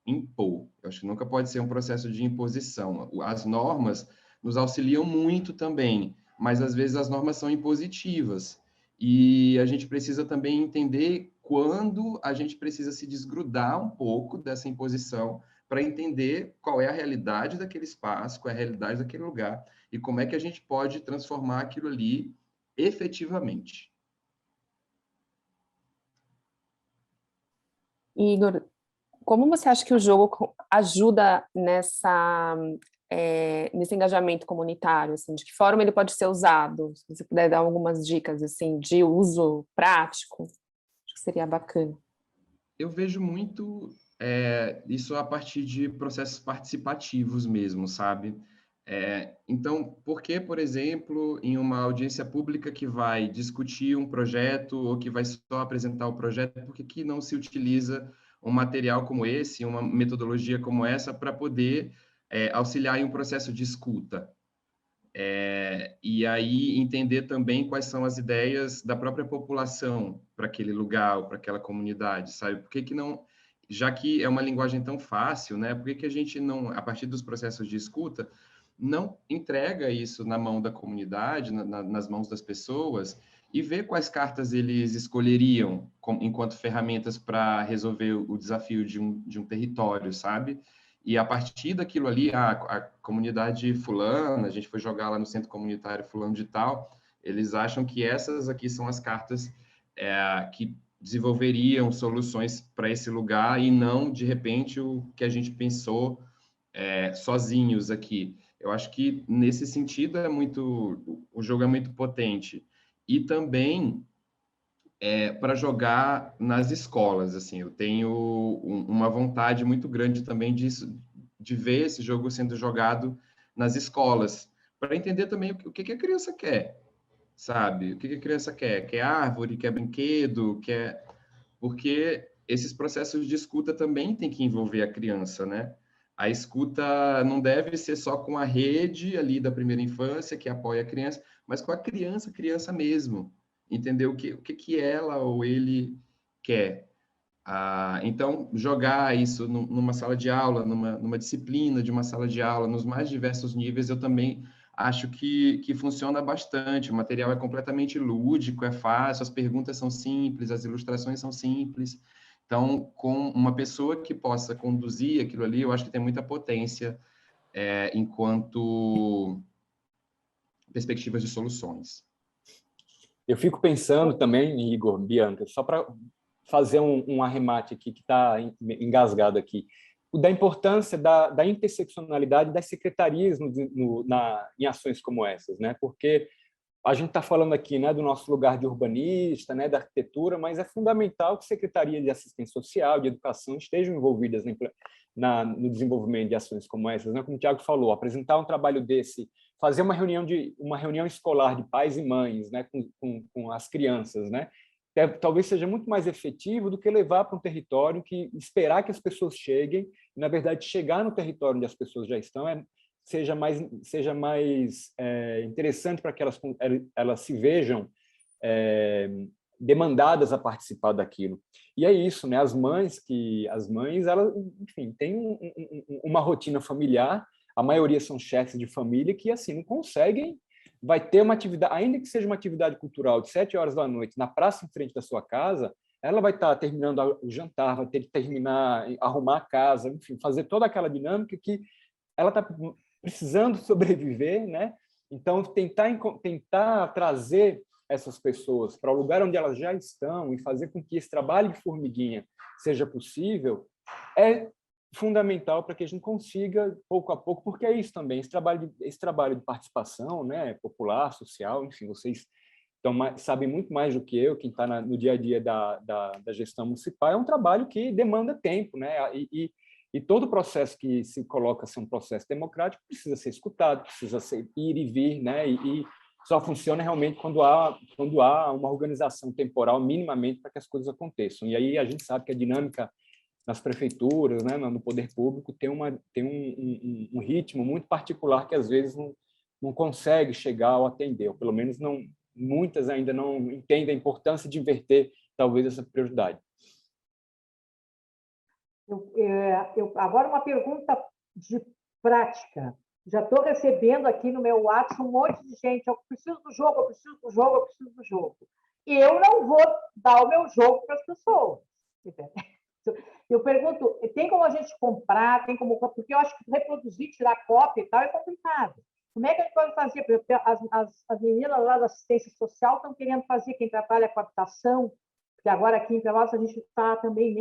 impor. Eu acho que nunca pode ser um processo de imposição. As normas nos auxiliam muito também, mas às vezes as normas são impositivas. E a gente precisa também entender quando a gente precisa se desgrudar um pouco dessa imposição para entender qual é a realidade daquele espaço, qual é a realidade daquele lugar e como é que a gente pode transformar aquilo ali efetivamente. Igor, como você acha que o jogo ajuda nesse engajamento comunitário? Assim, de que forma ele pode ser usado? Se você puder dar algumas dicas assim, de uso prático, acho que seria bacana. Eu vejo muito isso a partir de processos participativos mesmo, sabe? Então, por que, por exemplo, em uma audiência pública que vai discutir um projeto ou que vai só apresentar o projeto, por que não se utiliza um material como esse, uma metodologia como essa, para poder auxiliar em um processo de escuta? E aí entender também quais são as ideias da própria população para aquele lugar, para aquela comunidade, sabe? Por que não, já que é uma linguagem tão fácil, né? Por que a gente não, a partir dos processos de escuta, não entrega isso na mão da comunidade, nas mãos das pessoas, e vê quais cartas eles escolheriam enquanto ferramentas para resolver o desafio de um território, sabe? E a partir daquilo ali, a comunidade fulana, a gente foi jogar lá no centro comunitário fulano de tal, eles acham que essas aqui são as cartas que desenvolveriam soluções para esse lugar e não, de repente, o que a gente pensou sozinhos aqui. Eu acho que, nesse sentido, o jogo é muito potente. E também para jogar nas escolas, assim, eu tenho uma vontade muito grande também de ver esse jogo sendo jogado nas escolas, para entender também o que a criança quer, sabe? O que a criança quer? Quer árvore, quer brinquedo, quer... Porque esses processos de escuta também tem que envolver a criança, né? A escuta não deve ser só com a rede ali da primeira infância, que apoia a criança, mas com a criança mesmo. Entender o que ela ou ele quer. Então, jogar isso numa sala de aula, numa disciplina de uma sala de aula, nos mais diversos níveis, eu também acho que funciona bastante. O material é completamente lúdico, é fácil, as perguntas são simples, as ilustrações são simples. Então, com uma pessoa que possa conduzir aquilo ali, eu acho que tem muita potência enquanto perspectivas de soluções. Eu fico pensando também, Igor, Bianca, só para fazer um arremate aqui que está engasgado aqui, da importância da interseccionalidade das secretarias em ações como essas, né? Porque a gente está falando aqui, né, do nosso lugar de urbanista, né, da arquitetura, mas é fundamental que secretarias de assistência social, de educação estejam envolvidas no desenvolvimento de ações como essas, né? Como o Tiago falou, apresentar um trabalho desse, fazer uma reunião escolar de pais e mães, né, com as crianças, né? Talvez seja muito mais efetivo do que levar para um território que esperar que as pessoas cheguem, e, na verdade, chegar no território onde as pessoas já estão seja mais interessante para que elas se vejam demandadas a participar daquilo. E é isso, né? As mães, elas, enfim, têm uma rotina familiar, a maioria são chefes de família que, assim, não conseguem. Vai ter uma atividade, ainda que seja uma atividade cultural de 7 horas da noite, na praça em frente da sua casa, ela vai estar terminando o jantar, vai ter que terminar, arrumar a casa, enfim, fazer toda aquela dinâmica que ela está precisando sobreviver, né? Então, tentar trazer essas pessoas para o lugar onde elas já estão e fazer com que esse trabalho de formiguinha seja possível é fundamental para que a gente consiga, pouco a pouco, porque é isso também, esse trabalho de participação, né, popular, social, enfim, vocês sabem muito mais do que eu, quem está no dia a dia da gestão municipal, é um trabalho que demanda tempo, né? E todo o processo que se coloca ser um processo democrático precisa ser escutado, precisa ir e vir, né? E só funciona realmente quando há uma organização temporal minimamente para que as coisas aconteçam. E aí a gente sabe que a dinâmica nas prefeituras, né, no poder público, tem um ritmo muito particular que às vezes não consegue chegar ou atender, ou pelo menos muitas ainda não entendem a importância de inverter talvez essa prioridade. Agora uma pergunta de prática. Já estou recebendo aqui no meu WhatsApp um monte de gente. Eu preciso do jogo, eu preciso do jogo, eu preciso do jogo. E eu não vou dar o meu jogo para as pessoas. Eu pergunto, tem como a gente comprar? Porque eu acho que reproduzir, tirar cópia e tal é complicado. Como é que a gente pode fazer? Porque as meninas lá da assistência social estão querendo fazer, quem trabalha com habitação, porque agora aqui em Pelotas a gente está também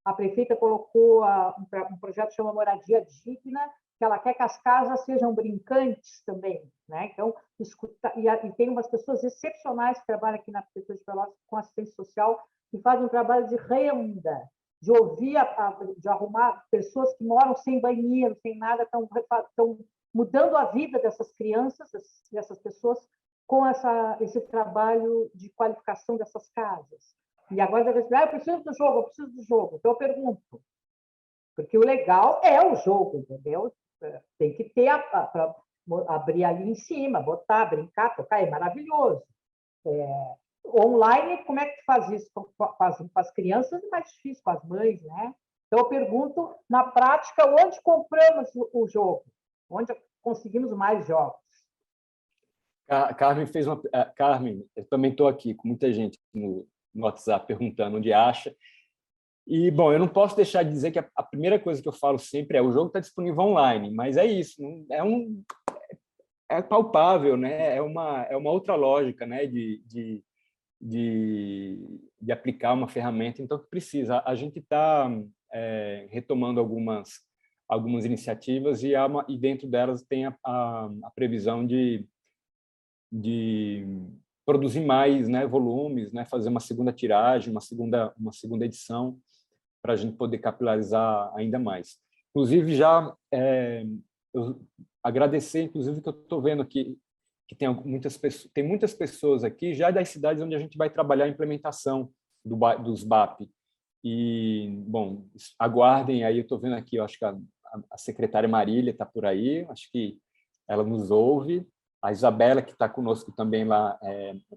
a prefeita colocou um projeto que chama Moradia Digna, que ela quer que as casas sejam brincantes também, né? Então, e tem umas pessoas excepcionais que trabalham aqui na prefeitura de Pelotas com assistência social, que fazem um trabalho de renda, de ouvir, de arrumar pessoas que moram sem banheiro, sem nada, estão mudando a vida dessas crianças, dessas pessoas, com esse trabalho de qualificação dessas casas. E agora, eu preciso do jogo, eu preciso do jogo. Então, eu pergunto, porque o legal é o jogo, entendeu? Tem que ter para abrir ali em cima, botar, brincar, tocar, é maravilhoso. Online, como é que faz isso? Com as crianças é mais difícil, com as mães, né? Então, eu pergunto, na prática, onde compramos o jogo? conseguimos mais jogos. Carmen fez uma... Carmen, eu também estou aqui com muita gente no WhatsApp perguntando onde acha. E, bom, eu não posso deixar de dizer que a primeira coisa que eu falo sempre é o jogo está disponível online, mas é isso, é palpável, né? É uma outra lógica, né? De aplicar uma ferramenta, então que precisa. A gente está retomando algumas iniciativas e dentro delas tem a previsão de produzir mais, né, volumes, né, fazer uma segunda tiragem, uma segunda edição, para a gente poder capilarizar ainda mais. Inclusive, eu agradecer, inclusive, que eu estou vendo aqui que tem muitas pessoas aqui já das cidades onde a gente vai trabalhar a implementação dos BAP. E, bom, aguardem aí, eu estou vendo aqui, eu acho que a secretária Marília está por aí, acho que ela nos ouve, a Isabela, que está conosco também lá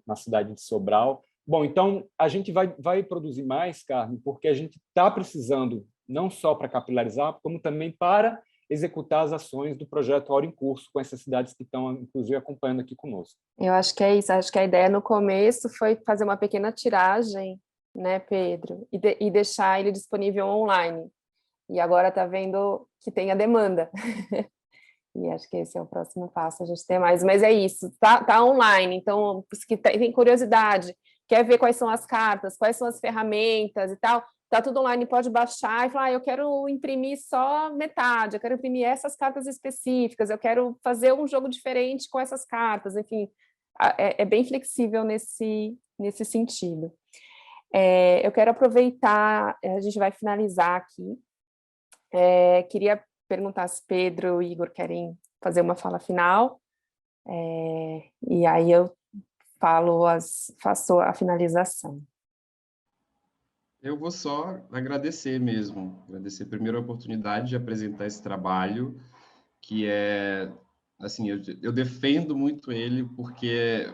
na cidade de Sobral. Bom, então, a gente vai produzir mais, Carmen, porque a gente está precisando, não só para capilarizar, como também para executar as ações do projeto Hora em Curso com essas cidades que estão, inclusive, acompanhando aqui conosco. Eu acho que é isso. Acho que a ideia no começo foi fazer uma pequena tiragem, né, Pedro? E deixar ele disponível online. E agora está vendo que tem a demanda. E acho que esse é o próximo passo, a gente ter mais. Mas é isso, tá online. Então, os que tem curiosidade, quer ver quais são as cartas, quais são as ferramentas e tal, tá tudo online, pode baixar e falar, eu quero imprimir só metade, eu quero imprimir essas cartas específicas, eu quero fazer um jogo diferente com essas cartas, enfim, é bem flexível nesse sentido. Eu quero aproveitar, a gente vai finalizar aqui, queria perguntar se Pedro e Igor querem fazer uma fala final, e aí eu faço a finalização. Eu vou só agradecer mesmo, agradecer primeiro a oportunidade de apresentar esse trabalho, que assim, eu defendo muito ele porque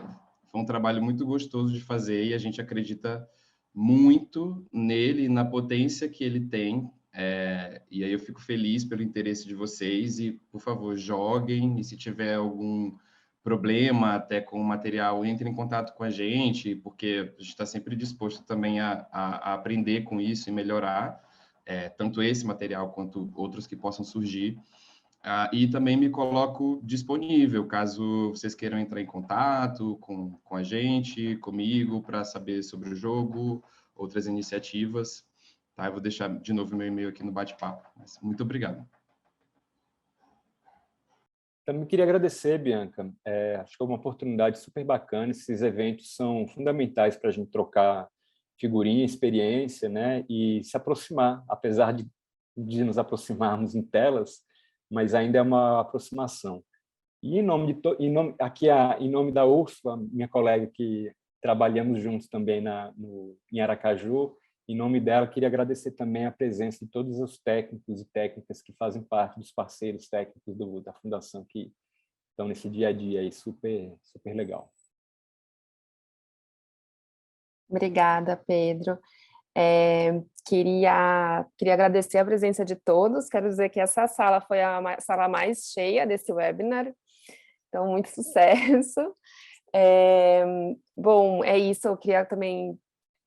foi um trabalho muito gostoso de fazer e a gente acredita muito nele, na potência que ele tem, e aí eu fico feliz pelo interesse de vocês e, por favor, joguem, e se tiver algum problema até com o material, entre em contato com a gente, porque a gente está sempre disposto também a aprender com isso e melhorar, tanto esse material quanto outros que possam surgir. E também me coloco disponível, caso vocês queiram entrar em contato com a gente, comigo, para saber sobre o jogo, outras iniciativas. Tá? Eu vou deixar de novo meu e-mail aqui no bate-papo. Muito obrigado. Também queria agradecer, Bianca. Acho que é uma oportunidade super bacana. Esses eventos são fundamentais para a gente trocar figurinha, experiência, né? E se aproximar, apesar de nos aproximarmos em telas, mas ainda é uma aproximação. E em nome da Úrsula, minha colega que trabalhamos juntos também em Aracaju, em nome dela, queria agradecer também a presença de todos os técnicos e técnicas que fazem parte dos parceiros técnicos da Fundação, que estão nesse dia a dia aí, super, super legal. Obrigada, Pedro. Queria agradecer a presença de todos, quero dizer que essa sala foi a sala mais cheia desse webinar, então muito sucesso. Bom, é isso, eu queria também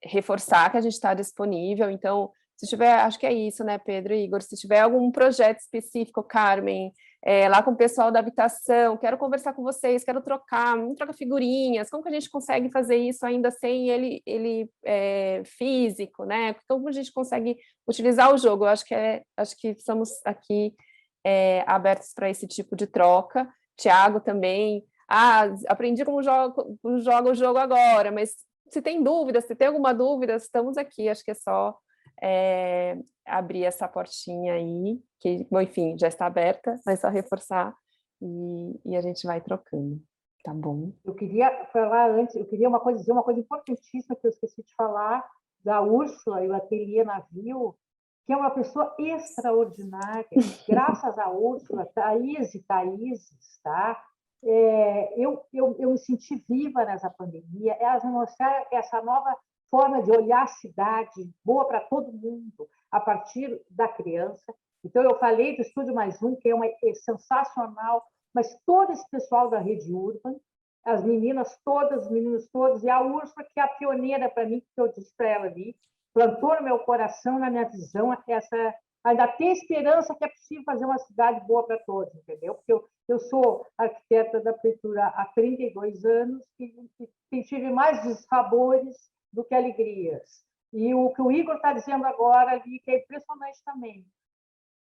reforçar que a gente está disponível, então, se tiver, acho que é isso, né, Pedro e Igor, se tiver algum projeto específico, Carmen, lá com o pessoal da habitação, quero conversar com vocês, quero trocar figurinhas, como que a gente consegue fazer isso ainda sem ele físico, né, como a gente consegue utilizar o jogo, eu acho que estamos aqui abertos para esse tipo de troca. Tiago também, aprendi como joga o jogo agora, mas se tem dúvidas, se tem alguma dúvida, estamos aqui, acho que é só abrir essa portinha aí, que, bom, enfim, já está aberta, mas só reforçar e a gente vai trocando, tá bom? Eu queria falar antes, dizer uma coisa importantíssima que eu esqueci de falar, da Úrsula e o Ateliê Navio, que é uma pessoa extraordinária, graças à Úrsula, Thaís, tá? Eu me senti viva nessa pandemia, elas me mostraram essa nova forma de olhar a cidade, boa para todo mundo, a partir da criança. Então, eu falei do Estúdio Mais Um, que é sensacional, mas todo esse pessoal da Rede Urban, as meninas todas, os meninos todos, e a Úrsula, que é a pioneira para mim, que eu disse para ela ali, plantou no meu coração, na minha visão, ainda ter esperança que é possível fazer uma cidade boa para todos, entendeu? Porque eu sou arquiteta da prefeitura há 32 anos e tive mais dissabores do que alegrias. E o que o Igor está dizendo agora ali, que é impressionante também.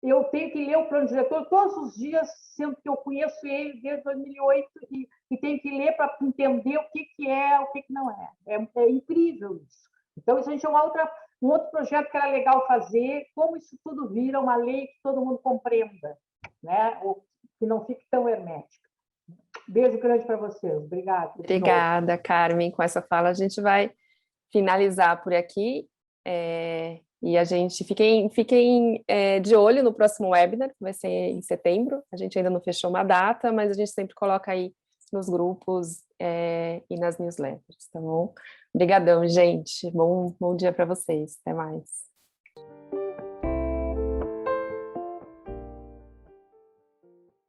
Eu tenho que ler o plano diretor todos os dias, sendo que eu conheço ele desde 2008, e tenho que ler para entender o que é, o que não é. É incrível isso. Então, isso a gente é um outro projeto que era legal fazer, como isso tudo vira uma lei que todo mundo compreenda, né? Que não fique tão hermética. Beijo grande para vocês. Obrigada. Obrigada, Carmen. Com essa fala, a gente vai finalizar por aqui. E a gente fiquem de olho no próximo webinar, que vai ser em setembro. A gente ainda não fechou uma data, mas a gente sempre coloca aí nos grupos e nas newsletters, tá bom? Obrigadão, gente. Bom dia para vocês. Até mais.